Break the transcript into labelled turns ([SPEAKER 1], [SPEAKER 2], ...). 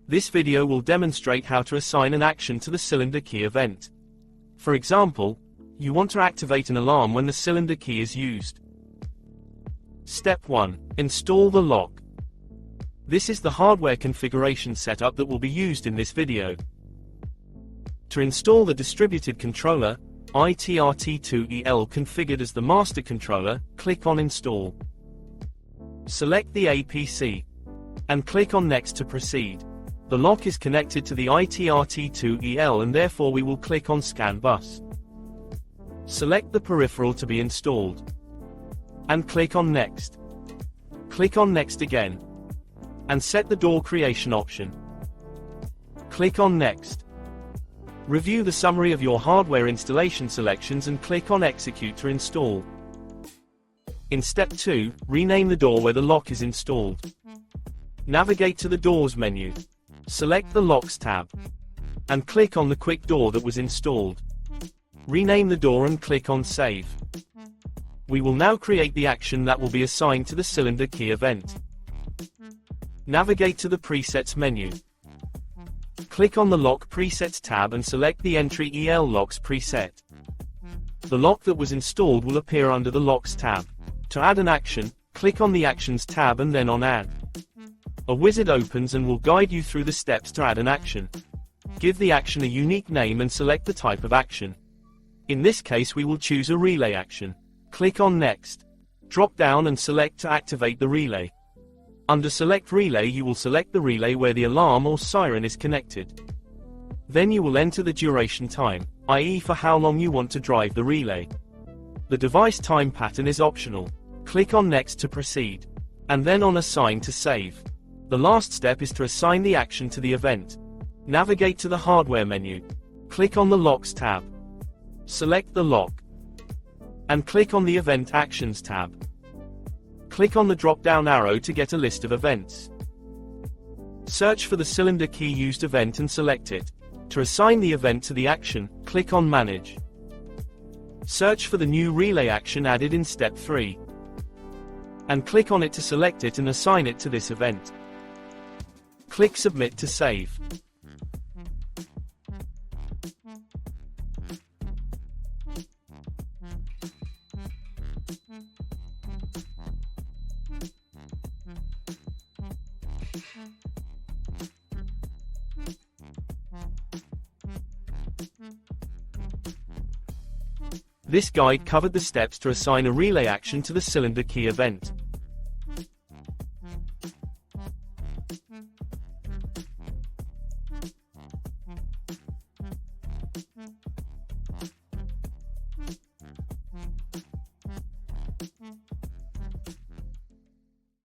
[SPEAKER 1] This video will demonstrate how to assign an action to the cylinder key event. For example, you want to activate an alarm when the cylinder key is used. Step 1. Install the lock. This is the hardware configuration setup that will be used in this video. To install the distributed controller, ITRT2EL configured as the master controller, click on Install. Select the APC. And click on Next to proceed. The lock is connected to the ITRT2EL and therefore we will click on Scan Bus. Select the peripheral to be installed. And click on Next. Click on Next again. And set the door creation option. Click on Next. Review the summary of your hardware installation selections and click on Execute to install. In Step 2, rename the door where the lock is installed. Navigate to the Doors menu. Select the Locks tab. And click on the quick door that was installed. Rename the door and click on Save. We will now create the action that will be assigned to the cylinder key event. Navigate to the Presets menu. Click on the Lock Presets tab and select the Entry EL Locks preset. The lock that was installed will appear under the Locks tab. To add an action, click on the Actions tab and then on Add. A wizard opens and will guide you through the steps to add an action. Give the action a unique name and select the type of action. In this case we will choose a relay action. Click on Next. Drop down and select to activate the relay. Under Select Relay you will select the relay where the alarm or siren is connected. Then you will enter the duration time, i.e. for how long you want to drive the relay. The device time pattern is optional. Click on Next to proceed. And then on Assign to save. The last step is to assign the action to the event. Navigate to the Hardware menu. Click on the Locks tab. Select the lock. And click on the Event Actions tab. Click on the drop-down arrow to get a list of events. Search for the cylinder key used event and select it. To assign the event to the action, click on Manage. Search for the new relay action added in Step 3. And click on it to select it and assign it to this event. Click Submit to save. This guide covered the steps to assign a relay action to the cylinder key event.